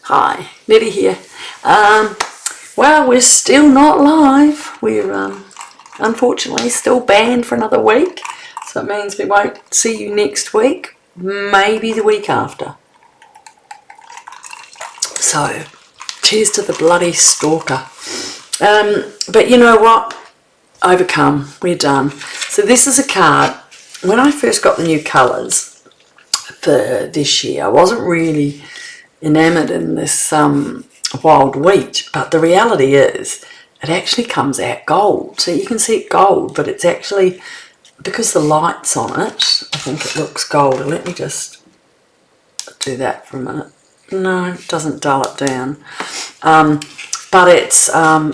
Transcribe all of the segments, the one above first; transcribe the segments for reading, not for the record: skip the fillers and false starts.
Hi, Nette here. Well, we're still not live. We're unfortunately still banned for another week. So it means we won't see you next week, maybe the week after. So, cheers to the bloody stalker. But you know what? Overcome. We're done. So this is a card. When I first got the new colours for this year, I wasn't really enamoured in this wild wheat, but the reality is it actually comes out gold. So you can see it gold, but it's actually, because the light's on it, I think it looks gold. Let me just do that for a minute. No, it doesn't dull it down. But it's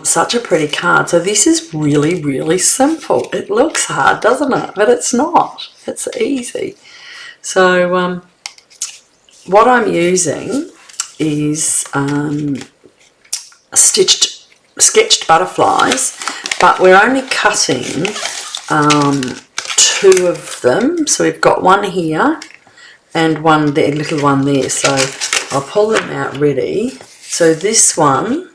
such a pretty card. So this is really, really simple. It looks hard, doesn't it? But it's not. It's easy. So what I'm using is sketched butterflies, but we're only cutting 2 of them. So we've got one here and one there, little one there. So I'll pull them out ready. So this one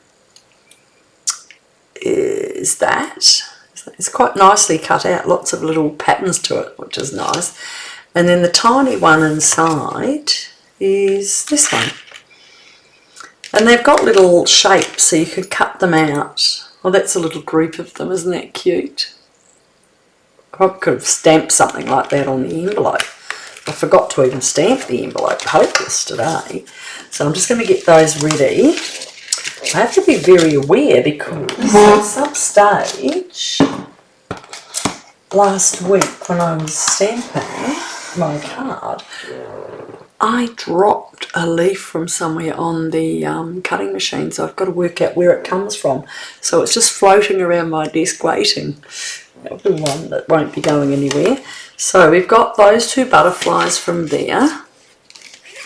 is that. It's quite nicely cut out, lots of little patterns to it, which is nice. And then the tiny one inside is this one. And they've got little shapes, so you could cut them out. Well, that's a little group of them, isn't that cute? I could have stamped something like that on the envelope. I forgot to even stamp the envelope. Hopeless today. So I'm just going to get those ready. I have to be very aware because at some stage last week when I was stamping my card, I dropped a leaf from somewhere on the cutting machine, so I've got to work out where it comes from. So it's just floating around my desk waiting. That'll be one that won't be going anywhere. So we've got those 2 butterflies from there.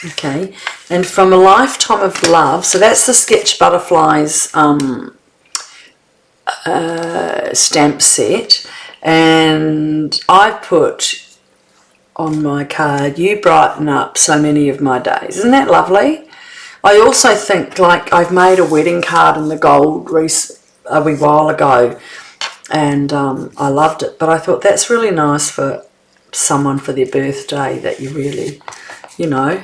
Okay, and from A Lifetime of Love, so that's the Sketch Butterflies stamp set, and I put on my card, "You brighten up so many of my days." Isn't that lovely? I also think, like, I've made a wedding card in the gold a wee while ago, and I loved it, but I thought that's really nice for someone for their birthday that you really, you know,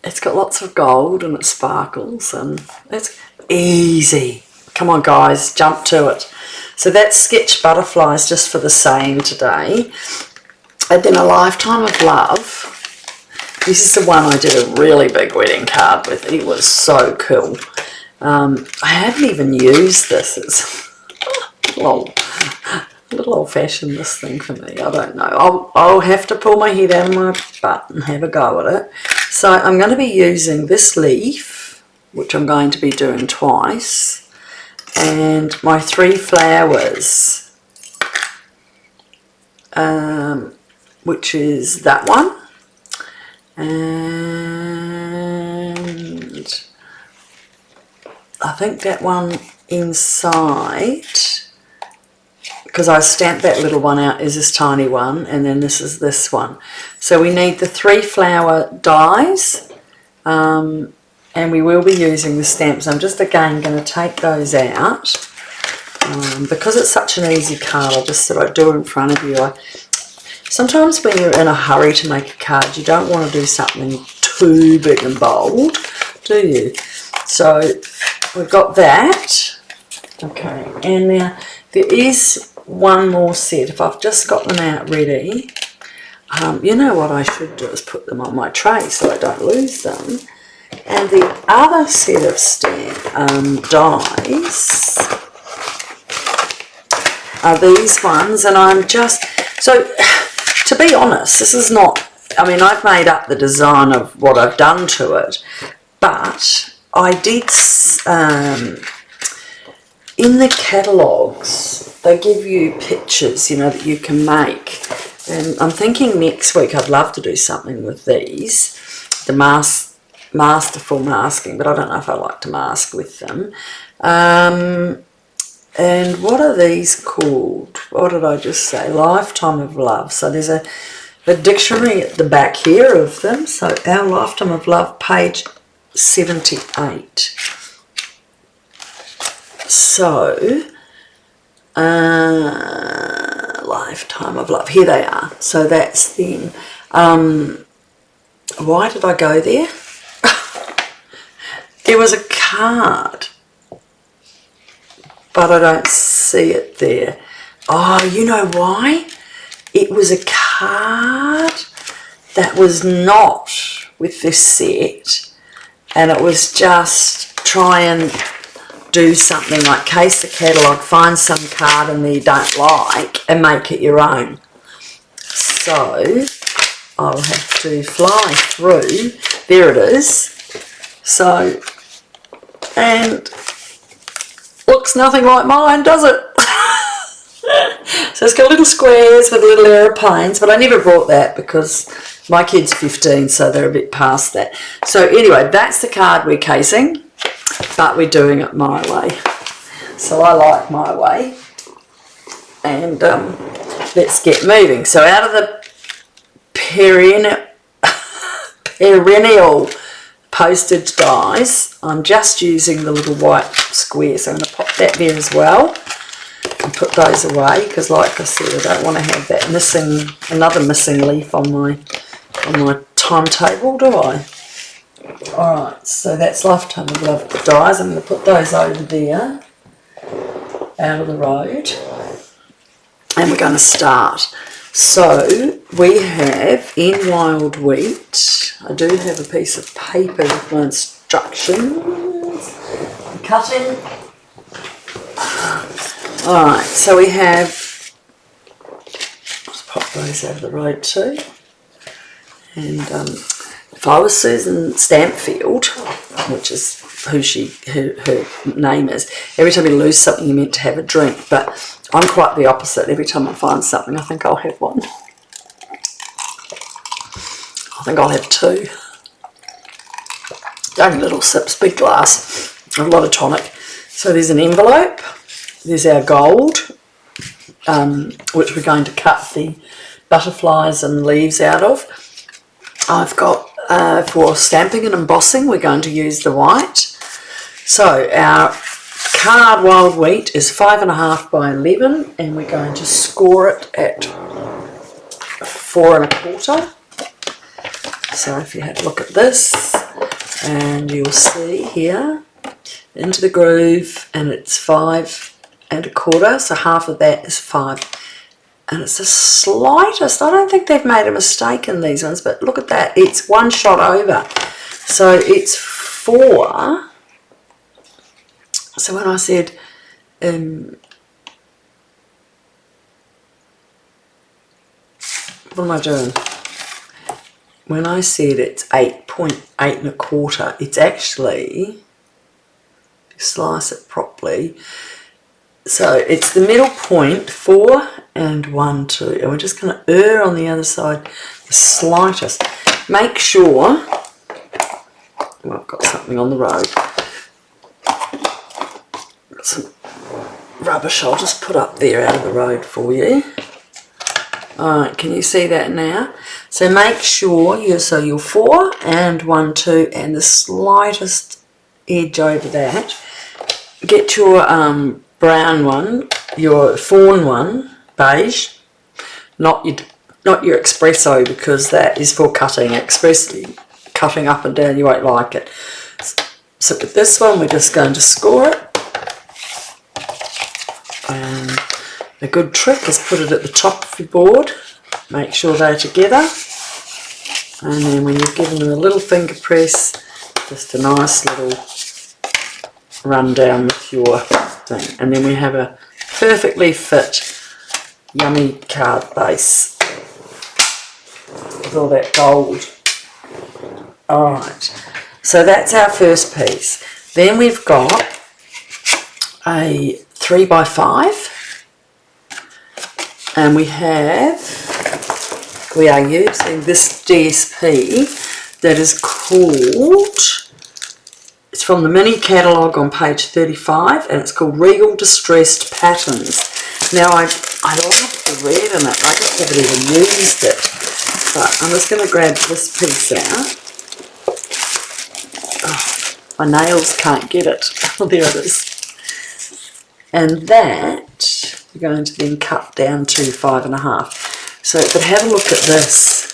it's got lots of gold and it sparkles and it's easy. Come on guys, jump to it. So that's Sketch Butterflies just for the same today. And then A Lifetime of Love. This is the one I did a really big wedding card with. It was so cool. I haven't even used this. It's a little old-fashioned, this thing for me. I don't know. I'll have to pull my head out of my butt and have a go at it. So I'm going to be using this leaf, which I'm going to be doing twice, and my 3 flowers, which is that one, and I think that one inside, because I stamped that little one out, is this tiny one, and then this is this one. So we need the 3 flower dies, and we will be using the stamps. I'm just again going to take those out, because it's such an easy card. I just thought I'd do it in front of you. Sometimes when you're in a hurry to make a card, you don't want to do something too big and bold, do you? So we've got that. Okay, and now there is one more set. If I've just got them out ready, you know what I should do is put them on my tray so I don't lose them. And the other set of dies are these ones, and I'm just, so to be honest, this is not, I mean, I've made up the design of what I've done to it, but I did, in the catalogues, they give you pictures, you know, that you can make. And I'm thinking next week I'd love to do something with these, the masterful masking, but I don't know if I like to mask with them. And what are these called? What did I just say? Lifetime of Love. So there's a dictionary at the back here of them. So Our Lifetime of Love, page 78. So, Lifetime of Love. Here they are. So that's them. Why did I go there? There was a card, but I don't see it there. Oh, you know why? It was a card that was not with this set, and it was just try and do something like case the catalogue, find some card in there you don't like and make it your own. So I'll have to fly through. There it is. So, and looks nothing like mine, does it? So it's got little squares with little aeroplanes, but I never bought that because my kid's 15, so they're a bit past that. So anyway, that's the card we're casing, but we're doing it my way. So I like my way. And let's get moving. So out of the perennial postage dies, I'm just using the little white square, so I'm going to pop that there as well and put those away, because like I said, I don't want to have that missing, another missing leaf on my timetable, do I? Alright, so that's Lifetime of Love, the dies. I'm going to put those over there out of the road, and we're going to start. So we have in Wild Wheat, I do have a piece of paper with my instructions. I'm cutting. Alright, so we have, let's pop those over the road too. And if I was Susan Stampfield, which is who her name is, every time you lose something you're meant to have a drink, but I'm quite the opposite. Every time I find something I think I'll have one. I think I'll have two. Only little sips, big glass, a lot of tonic. So there's an envelope, there's our gold, which we're going to cut the butterflies and leaves out of. I've got, for stamping and embossing, we're going to use the white. So our card Wild Wheat is 5.5 by 11, and we're going to score it at 4 1/4. So if you have a look at this, and you'll see here, into the groove, and it's 5 1/4, so half of that is 5. And it's the slightest, I don't think they've made a mistake in these ones, but look at that, it's one shot over. So it's 4. So when I said, what am I doing? When I said it's 8.8 1/4, it's actually, if you slice it properly, so it's the middle point, 4 and 1 2, and we're just going to err on the other side the slightest. Make sure, well, I've got something on the road, got some rubbish I'll just put up there out of the road for you. Alright, can you see that now? So make sure you're 4 and 1 2 and the slightest edge over that. Get your brown one, your fawn one, beige, not your espresso, because that is for cutting, expressly cutting up and down, you won't like it. So with this one we're just going to score it, and a good trick is put it at the top of your board, make sure they're together, and then when you've given them a little finger press, just a nice little run down with your thing, and then we have a perfectly fit yummy card base with all that gold. Alright, so that's our first piece. Then we've got a 3 by 5, and we are using this DSP that is called, it's from the mini catalogue on page 35, and it's called Regal Distressed Patterns. Now I love the red in it, I just haven't even used it, but I'm just going to grab this piece out. Oh, My nails can't get it. Oh, there it is. And that we're going to then cut down to 5.5. So, but have a look at this.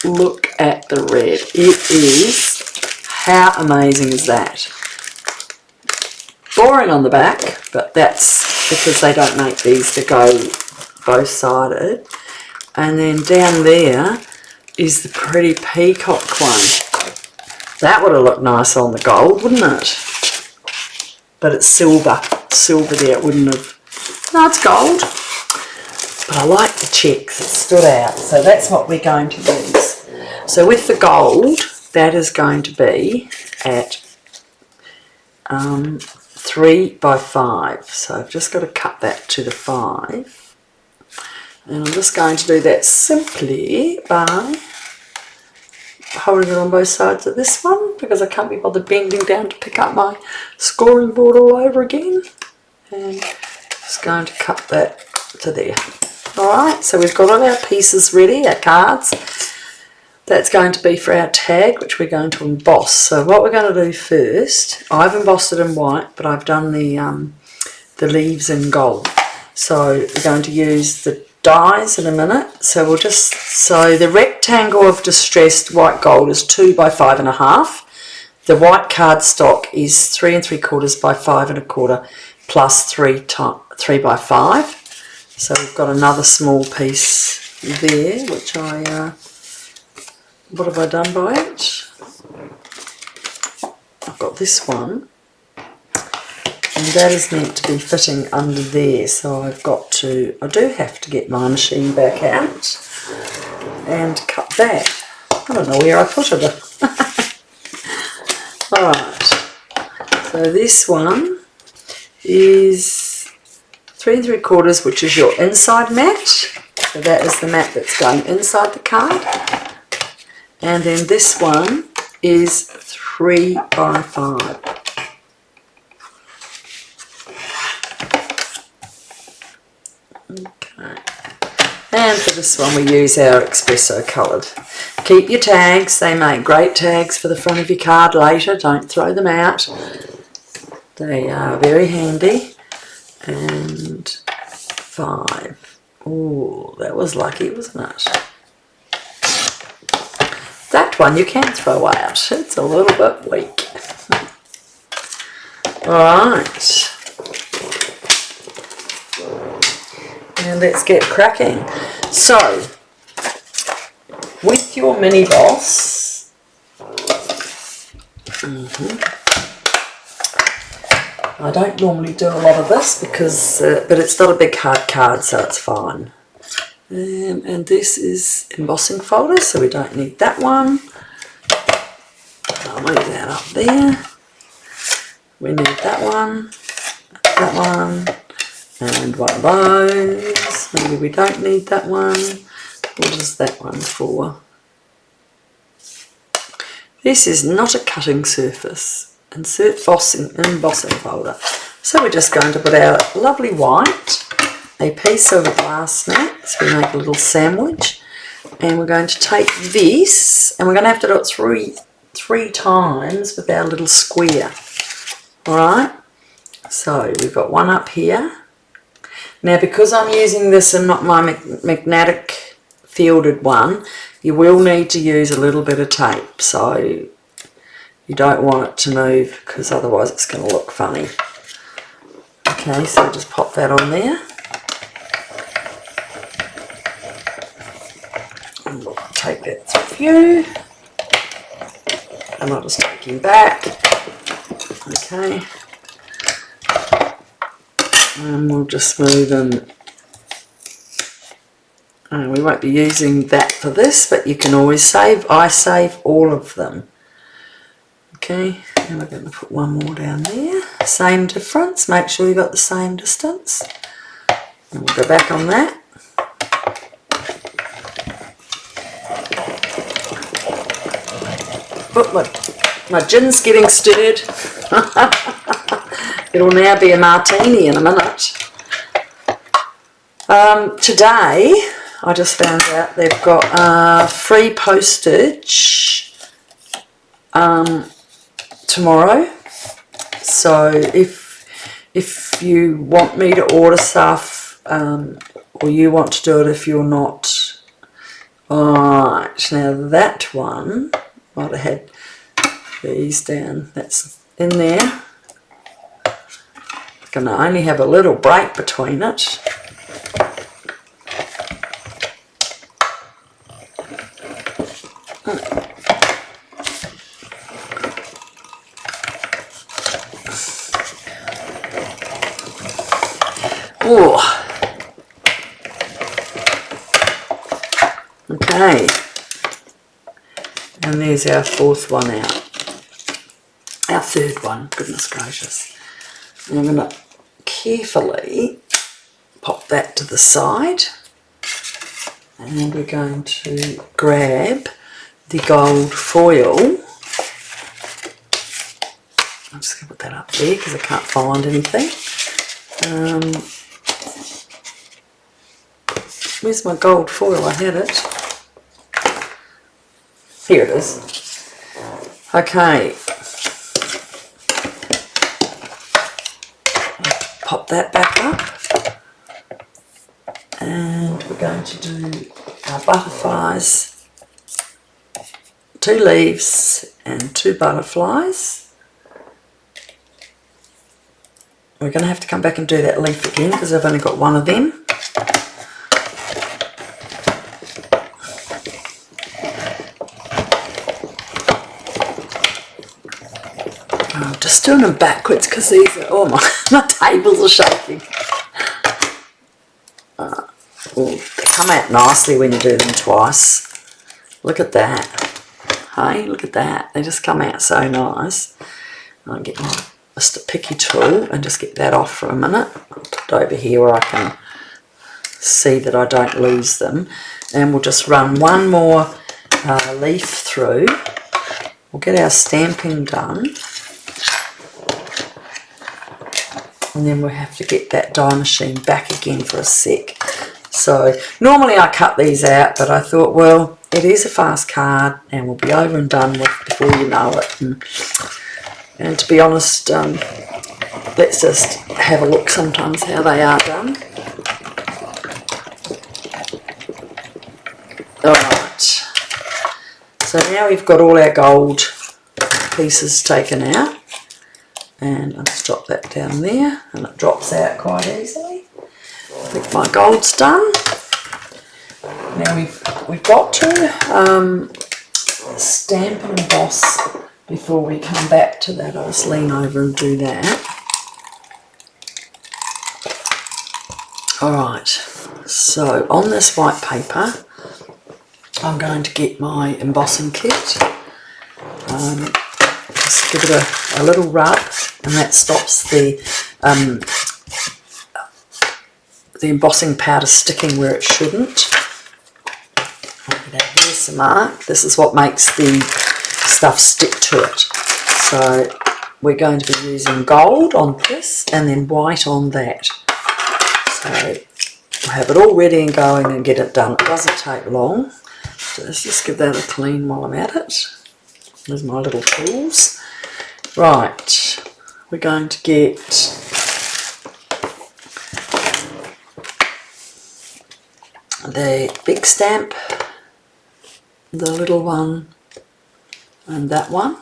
Look at the red. It is, how amazing is that? Boring on the back, but that's because they don't make these to go both-sided. And then down there is the pretty peacock one. That would have looked nice on the gold, wouldn't it? But it's silver. Silver there, it wouldn't have. No, it's gold. But I like the checks, it stood out. So that's what we're going to use. So with the gold, that is going to be at 3 by 5. So I've just got to cut that to the 5. And I'm just going to do that simply by holding it on both sides of this one, because I can't be bothered bending down to pick up my scoring board all over again. And just going to cut that to there. Alright, so we've got all our pieces ready, our cards. That's going to be for our tag, which we're going to emboss. So what we're going to do first, I've embossed it in white, but I've done the leaves in gold. So we're going to use the dies in a minute. So we'll just, so the rectangle of distressed white gold is 2 by 5.5. The white cardstock is 3 3/4 by 5 1/4 plus 3 by 5. So we've got another small piece there, which I, what have I done by it? I've got this one, and that is meant to be fitting under there, so I've got to, I do have to get my machine back out and cut that. I don't know where I put it. Alright, so this one is 3 3/4, which is your inside mat. So that is the mat that's going inside the card. And then this one is 3 by 5. Okay. And for this one we use our espresso coloured. Keep your tags, they make great tags for the front of your card later, don't throw them out. They are very handy. And 5. Oh, that was lucky, wasn't it? That one you can throw out. It's a little bit weak. Alright. And let's get cracking. So, with your mini boss, I don't normally do a lot of this because, but it's not a big hard card, so it's fine. And this is embossing folder, so we don't need that one. I'll move that up there. We need that one, and one of those. Maybe we don't need that one. What is that one for? This is not a cutting surface. Insert embossing folder. So we're just going to put our lovely white, a piece of glass mat, so we make a little sandwich, and we're going to take this, and we're going to have to do it three times with our little square. Alright, so we've got one up here. Now because I'm using this and not my magnetic fielded one, you will need to use a little bit of tape, so you don't want it to move because otherwise it's going to look funny. Okay, so just pop that on there. And we'll take that through. And I'll just take him back. Okay. And we'll just move him. And we won't be using that for this, but you can always save. I save all of them. Okay, and we're going to put one more down there. Same difference, make sure you've got the same distance. And we'll go back on that. Oh, my gin's getting stirred. It'll now be a martini in a minute. Today, I just found out they've got free postage tomorrow. So if you want me to order stuff, or you want to do it if you're not. Alright, now that one might have had these down. That's in there. It's going to only have a little break between it. Oh. Okay, and there's our fourth one out. Our third one, goodness gracious. And I'm going to carefully pop that to the side, and we're going to grab the gold foil. I'm just going to put that up there because I can't find anything. Where's my gold foil? I had it. Here it is. Okay. Pop that back up. And we're going to do our butterflies. 2 leaves and 2 butterflies. We're going to have to come back and do that leaf again because I've only got one of them. I'm just doing them backwards because these are, oh my tables are shaking. They come out nicely when you do them twice. Look at that. Hey, look at that. They just come out so nice. I'll get my Mr. Picky tool and just get that off for a minute. I'll put it over here where I can see that I don't lose them. And we'll just run one more leaf through. We'll get our stamping done. And then we'll have to get that die machine back again for a sec. So normally I cut these out, but I thought, well, it is a fast card and we'll be over and done with before you know it. And to be honest, let's just have a look sometimes how they are done. Alright, so now we've got all our gold pieces taken out. And I'll just drop that down there, and it drops out quite easily. I think my gold's done. Now we've got to stamp and emboss before we come back to that. I'll just lean over and do that. Alright, so on this white paper, I'm going to get my embossing kit. Just give it a little rub, and that stops the embossing powder sticking where it shouldn't. Here's the mark. This is what makes the stuff stick to it. So we're going to be using gold on this and then white on that. So we'll have it all ready and going and get it done. It doesn't take long. So let's just give that a clean while I'm at it. There's my little tools. Right, we're going to get the big stamp, the little one, and that one.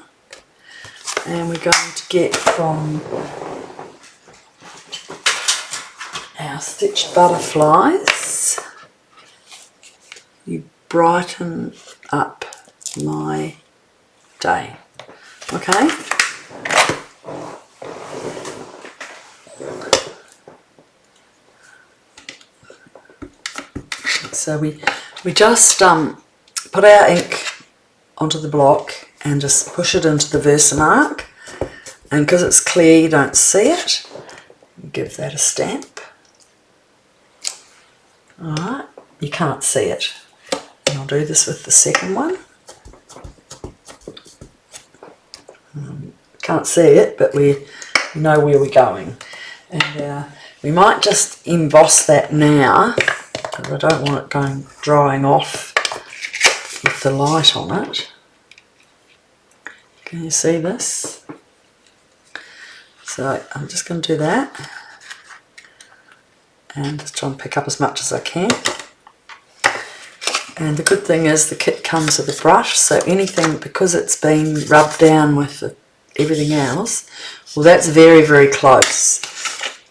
And we're going to get from our stitched butterflies. You brighten up my day. Okay. So we just put our ink onto the block and just push it into the Versamark, and because it's clear you don't see it, give that a stamp. Alright, you can't see it. And I'll do this with the second one. Can't see it, but we know where we're going. And we might just emboss that now, because I don't want it drying off with the light on it. Can you see this? So I'm just going to do that and just try and pick up as much as I can. And the good thing is the kit comes with a brush, so anything, because it's been rubbed down with everything else, well, that's very, very close.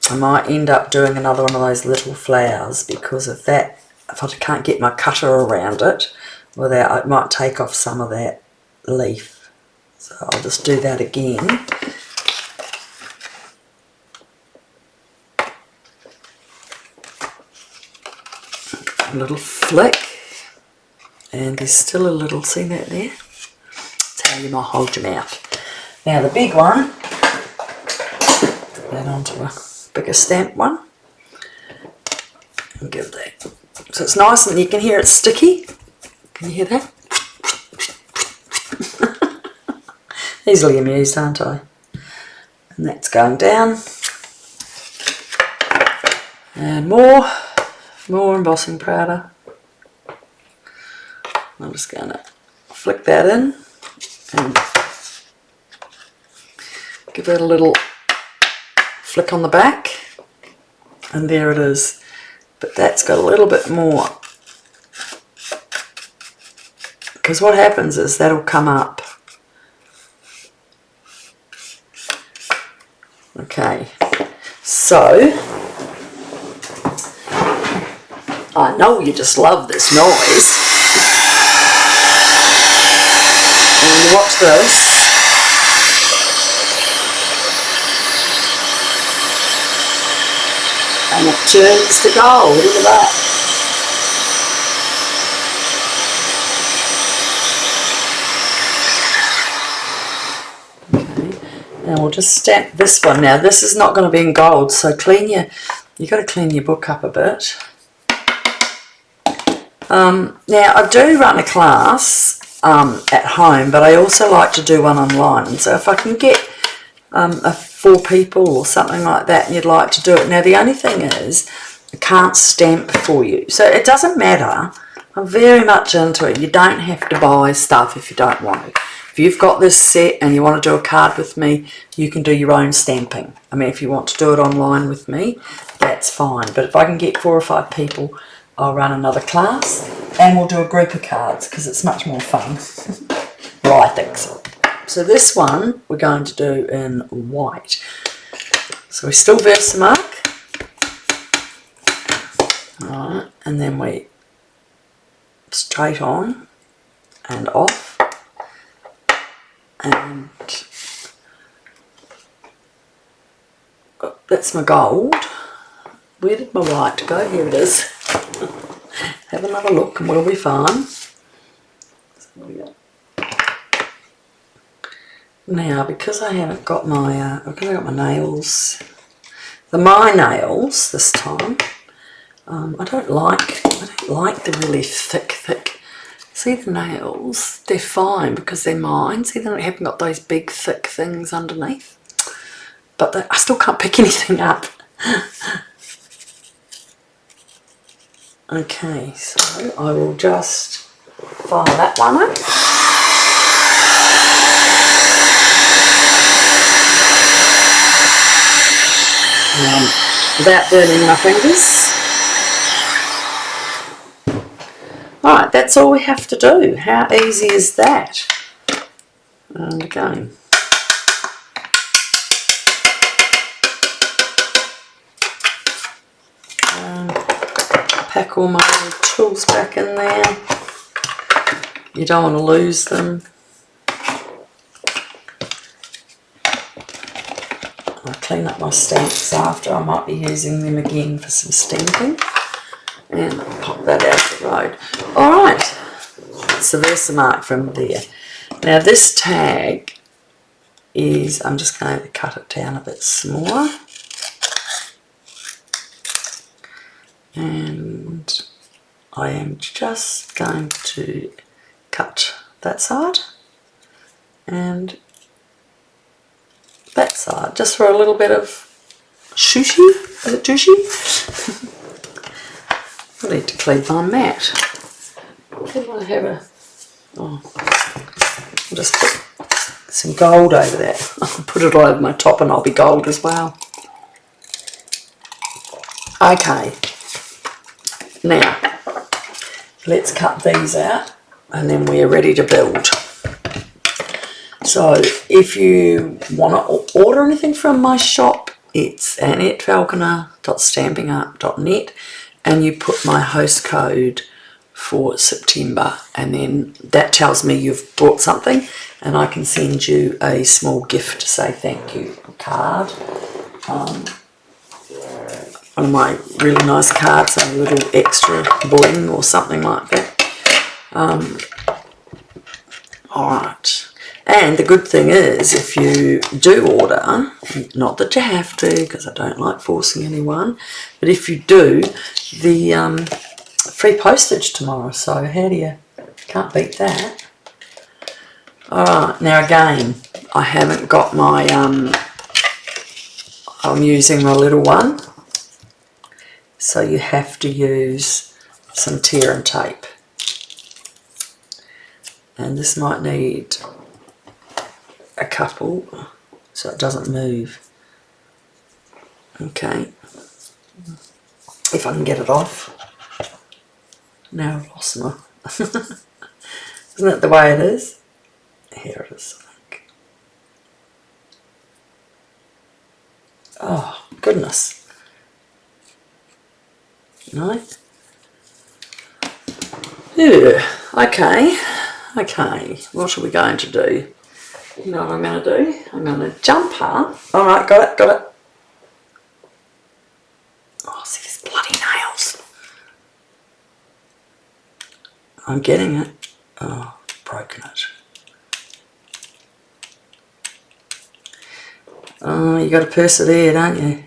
I might end up doing another one of those little flowers because of that. If I can't get my cutter around it, without, it might take off some of that leaf. So I'll just do that again. A little flick. And there's still a little, see that there? That's how you might hold your mouth. Now the big one, put that onto a bigger stamp one. And give that. So it's nice and you can hear it sticky. Can you hear that? Easily amused, aren't I? And that's going down. And more embossing powder. I'm just going to flick that in and give it a little flick on the back, and there it is. But that's got a little bit more, because what happens is that'll come up. Okay, so I know you just love this noise. And you watch this. And it turns to gold. Look at that. Okay. And we'll just stamp this one. Now this is not going to be in gold, so you've got to clean your book up a bit. Now I do run a class at home, but I also like to do one online, and so if I can get 4 people or something like that and you'd like to do it. Now the only thing is I can't stamp for you, so it doesn't matter. I'm very much into it. You don't have to buy stuff if you don't want to. If you've got this set and you want to do a card with me, you can do your own stamping. I mean, if you want to do it online with me, that's fine, but if I can get 4 or 5 people, I'll run another class and we'll do a group of cards because it's much more fun. Well, I think so. So this one we're going to do in white. So we still Versamark. Alright, and then we straight on and off. And that's my gold. Where did my white go? Here it is. Have another look and we'll be fine. So now, because I haven't got my, because I got my nails, my nails this time. I don't like the really thick. See the nails? They're fine because they're mine. See, they haven't got those big thick things underneath. But I still can't pick anything up. Okay, so I will just file that one up. Without burning my fingers. Alright, that's all we have to do. How easy is that? And again. Pack all my tools back in there. You don't want to lose them. I'll clean up my stamps after. I might be using them again for some stamping. And I'll pop that out the road. Alright, it's the Versamark from there. Now this tag is, I'm just going to cut it down a bit smaller. And I am just going to cut that side and that side, just for a little bit of sushi. Is it sushi? I need to clean my mat. How do I have a... Oh, I'll just put some gold over that. I'll put it all over my top and I'll be gold as well. Okay, now let's cut these out and then we're ready to build. So if you want to order anything from my shop, it's annetteFalconer.stampinart.net, and you put my host code for September, and then that tells me you've bought something and I can send you a small gift to say thank you, a card. One of my really nice cards, a little extra bling or something like that. Alright, and the good thing is if you do order, not that you have to because I don't like forcing anyone, but if you do, the free postage tomorrow, so how do you, can't beat that. Alright, now again, I haven't got my, I'm using my little one, so you have to use some tear and tape. And this might need a couple so it doesn't move. Okay, if I can get it off. Now I've lost my... Isn't that the way it is? Here it is, I think. Oh, goodness. No? Yeah, okay. Okay, what are we going to do? You know what I'm going to do? I'm going to jump up. Alright, got it, got it. Oh, see these bloody nails. I'm getting it. Oh, broken it. Oh, you got to persevere, don't you?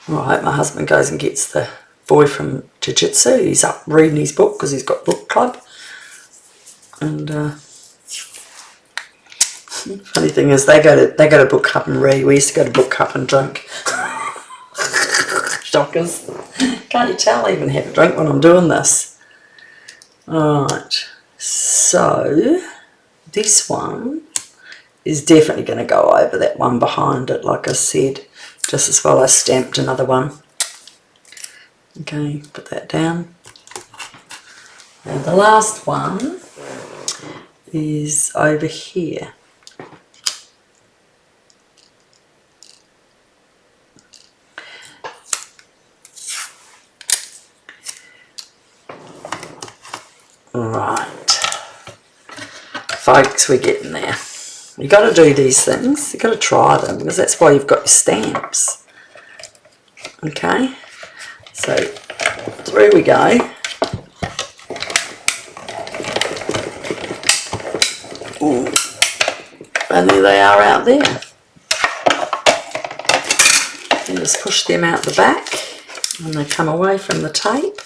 Well, I hope my husband goes and gets the boy from Jiu-Jitsu. He's up reading his book because he's got book club. And funny thing is, they go to book club and read. We used to go to book club and drink. Shockers! Can't you tell? I even have a drink when I'm doing this. Alright, so this one is definitely going to go over that one behind it, like I said. Just as well I stamped another one. Okay, put that down. And the last one is over here. Right, folks, we're getting there. You've got to do these things, you've got to try them, because that's why you've got your stamps. Okay, so through we go. Ooh. And there they are out there. And just push them out the back, and they come away from the tape.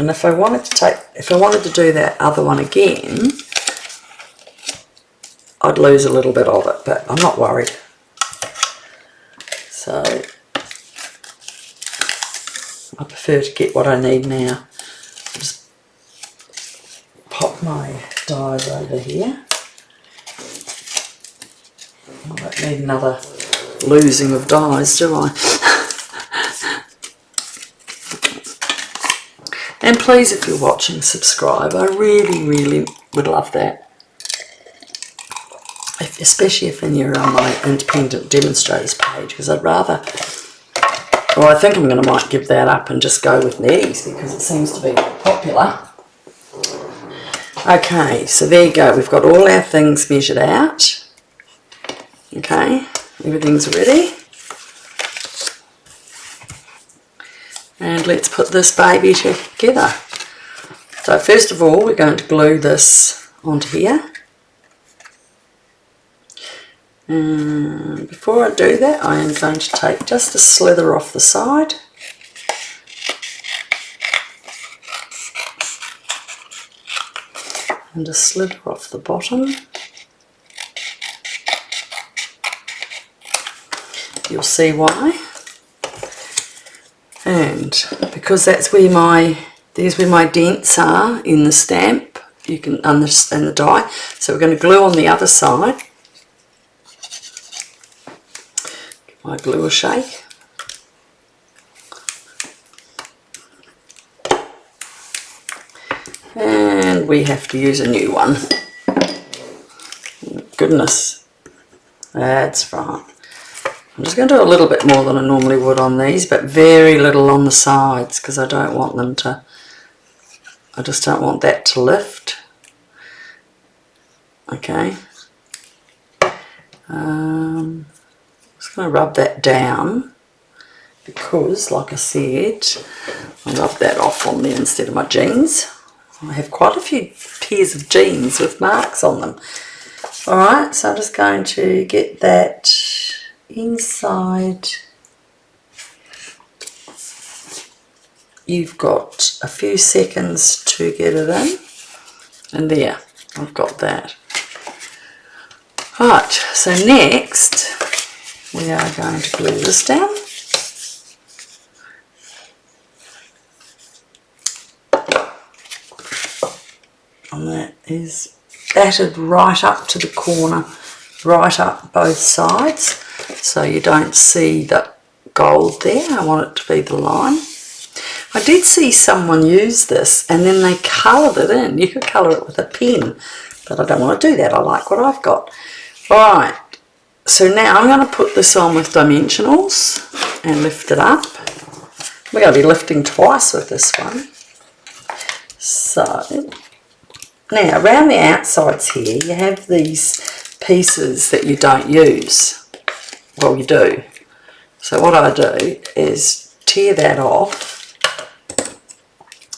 And if I wanted to do that other one again, I'd lose a little bit of it, but I'm not worried. So I prefer to get what I need now. Just pop my dies over here. I don't need another losing of dies, do I? And please, if you're watching, subscribe. I really, really would love that. Especially if you're on my independent demonstrators page, because I'd rather, well, I think I'm going to might give that up and just go with Nettie's because it seems to be popular. Okay, so there you go. We've got all our things measured out. Okay, everything's ready. And let's put this baby together. So first of all, we're going to glue this onto here. And before I do that, I am going to take just a slither off the side. And a slither off the bottom. You'll see why. And And because that's where there's where my dents are in the stamp, you can understand the die. So we're going to glue on the other side. Give my glue a shake. And we have to use a new one. Goodness, that's right. I'm just going to do a little bit more than I normally would on these, but very little on the sides because I don't want them to, I just don't want that to lift. Okay. I'm just going to rub that down because, like I said, I'll rub that off on there instead of my jeans. I have quite a few pairs of jeans with marks on them. Alright, so I'm just going to get that inside. You've got a few seconds to get it in, and there, I've got that. Right, so next we are going to glue this down. And that is battered right up to the corner, right up both sides, so you don't see the gold there. I want it to be the line. I did see someone use this and then they coloured it in. You could colour it with a pen, but I don't want to do that. I like what I've got. Alright, so now I'm going to put this on with dimensionals and lift it up. We're going to be lifting twice with this one. So now, around the outsides here, you have these pieces that you don't use. Well, you do. So what I do is tear that off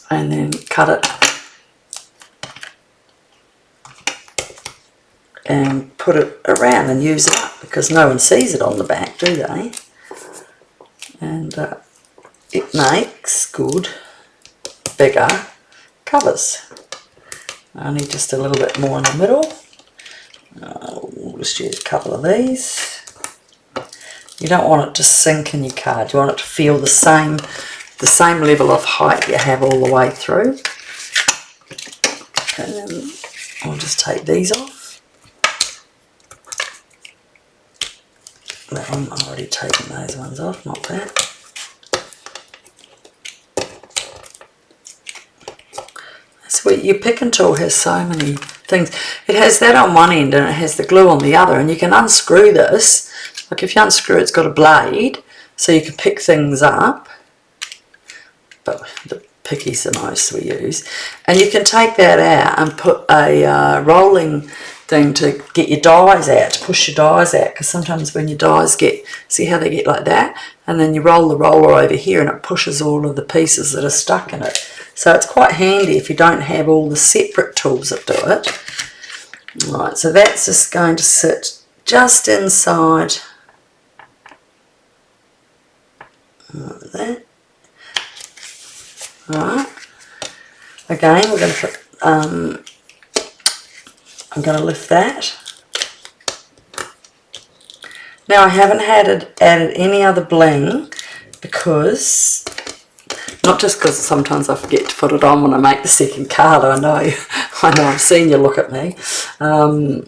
and then cut it and put it around and use it up because no one sees it on the back, do they? And it makes good, bigger covers. I need just a little bit more in the middle. We'll just use a couple of these. You don't want it to sink in your card. You want it to feel the same level of height you have all the way through. And then I'll just take these off. That one, I've already taken those ones off, not that. Your picking tool has so many things. It has that on one end and it has the glue on the other, and you can unscrew this. Like if you unscrew it, it's got a blade, so you can pick things up. But the picky's the most we use. And you can take that out and put a rolling thing to get your dies out, to push your dies out, because sometimes when your dies get, see how they get like that? And then you roll the roller over here and it pushes all of the pieces that are stuck in it. So it's quite handy if you don't have all the separate tools that do it. Right, so that's just going to sit just inside like that. Right. Again, we're going to put, I'm going to lift that. Now I haven't added any other bling because, not just because sometimes I forget to put it on when I make the second card, I know I've seen you look at me. Oh,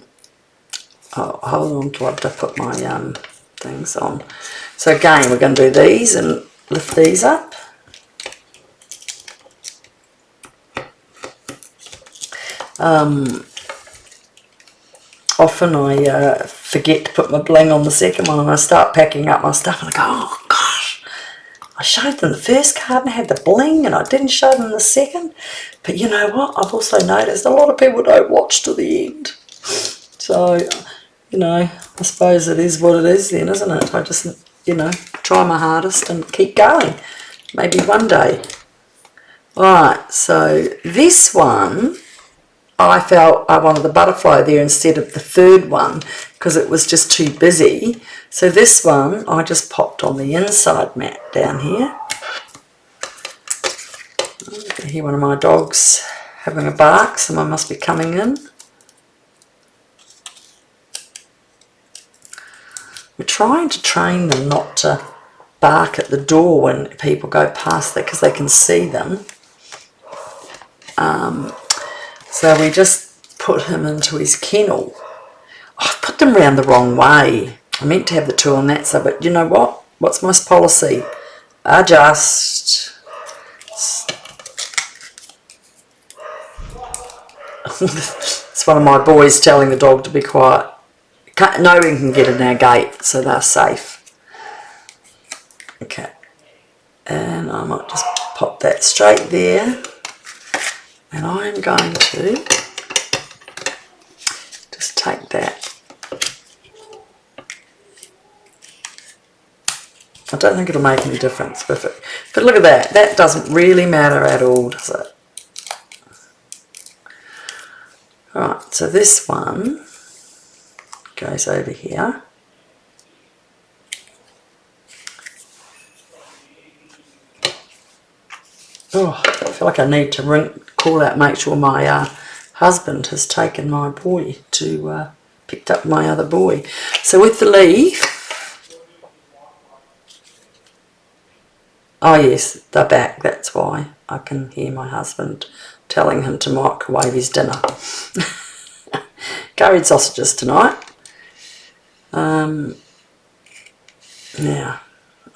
hold on till I put my things on. So again, we're going to do these and lift these up. Often I forget to put my bling on the second one and I start packing up my stuff and I go, oh gosh, I showed them the first card and I had the bling and I didn't show them the second. But you know what, I've also noticed a lot of people don't watch to the end. So, you know, I suppose it is what it is then, isn't it? I just, you know, try my hardest and keep going. Maybe one day. Alright, so this one, I felt I wanted the butterfly there instead of the third one because it was just too busy. So this one I just popped on the inside mat down here. I hear one of my dogs having a bark, someone must be coming in. We're trying to train them not to bark at the door when people go past there because they can see them. So we just put him into his kennel. I put them round the wrong way. I meant to have the two on that side, but you know what? What's my policy? Adjust. It's one of my boys telling the dog to be quiet. No one can get in our gate, so they're safe. Okay. And I might just pop that straight there. And I'm going to just take that. I don't think it'll make any difference, but look at that. That doesn't really matter at all, does it? Right, so this one goes over here. Oh, I feel like I need to call out, make sure my husband has taken my boy to, picked up my other boy. So with the leaf, oh yes, they're back, that's why I can hear my husband telling him to microwave his dinner. Curried sausages tonight. Now,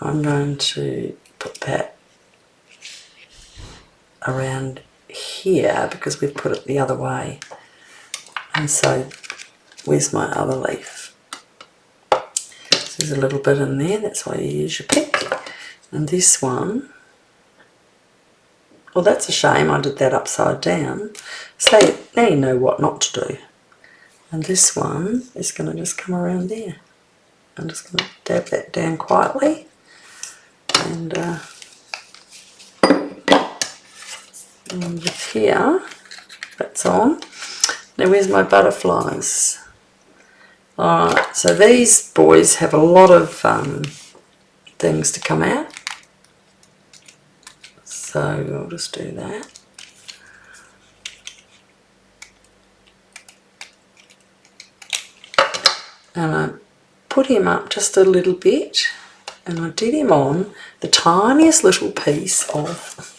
I'm going to put that around here because we've put it the other way. And so, where's my other leaf? So there's a little bit in there, that's why you use your pick. And this one, well, that's a shame I did that upside down. So now you know what not to do. And this one is going to just come around there. I'm just going to dab that down quietly. And with here, that's on. Now where's my butterflies? Alright, so these boys have a lot of things to come out. So we'll just do that. And I put him up just a little bit, and I did him on the tiniest little piece of,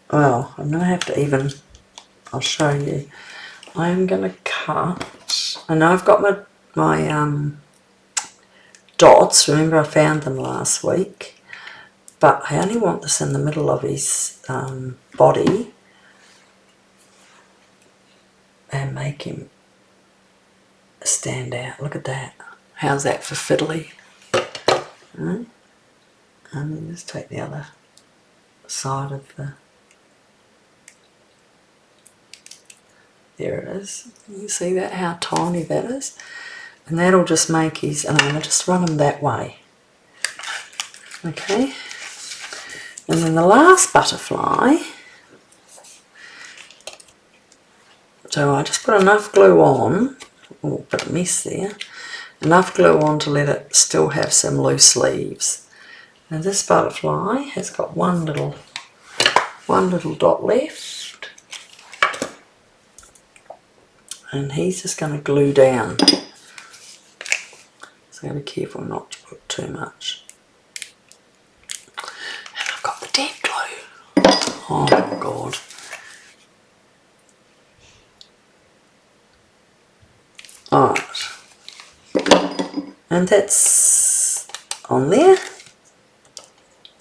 well, I'm going to have to even, I'll show you. I'm going to cut, I know I've got my dots, remember I found them last week, but I only want this in the middle of his body and make him stand out. Look at that. How's that for fiddly? Right? And then just take the other side of the, there it is. You see that, how tiny that is? And that'll just make his, and I'm going to just run him that way. Okay. And then the last butterfly, so I just put enough glue on, oh, a bit of mess there, enough glue on to let it still have some loose leaves. Now this butterfly has got one little dot left, and he's just going to glue down. So be careful not to put too much. And I've got the dead glue. Oh my god. Alright. And that's on there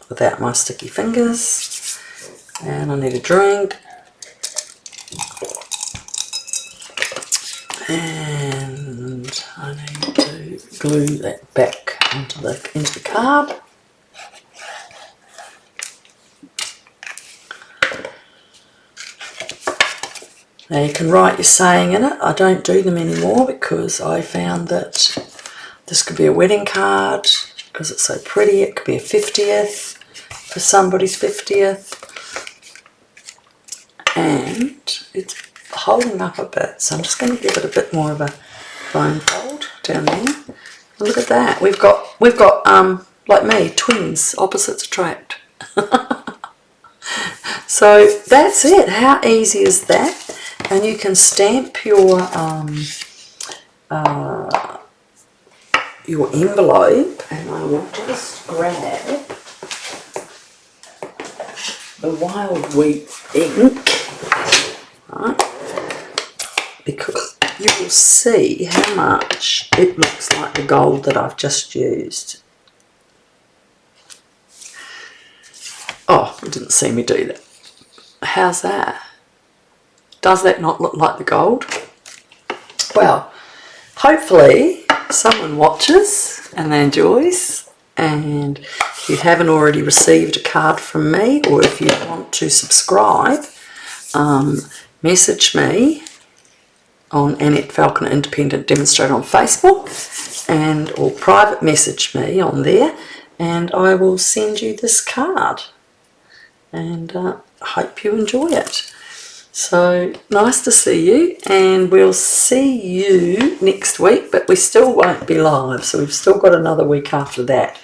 without my sticky fingers. And I need a drink. And I need to glue that back into the card. Now you can write your saying in it. I don't do them anymore because I found that this could be a wedding card because it's so pretty. It could be a 50th for somebody's 50th. And it's holding up a bit, so I'm just going to give it a bit more of a bone fold down there. And look at that. We've got like me, twins, opposites attract. So that's it. How easy is that? And you can stamp your your envelope, and I will just grab the Wild Wheat ink, right, because you will see how much it looks like the gold that I've just used. Oh, you didn't see me do that. How's that? Does that not look like the gold? Well, hopefully someone watches and they enjoys, and if you haven't already received a card from me, or if you want to subscribe, message me on Annette Falconer Independent Demonstrator on Facebook, and or private message me on there, and I will send you this card, and I hope you enjoy it. So nice to see you, and we'll see you next week, but we still won't be live, so we've still got another week after that,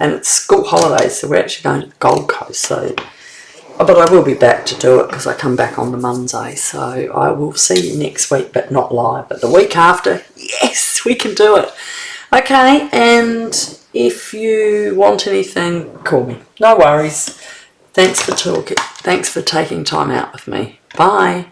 and it's school holidays, so we're actually going to the Gold Coast, so but I will be back to do it because I come back on the Monday, so I will see you next week, but not live, but the week after, yes, we can do it. Okay, and if you want anything, call me, no worries. Thanks for talking. Thanks for taking time out with me. Bye.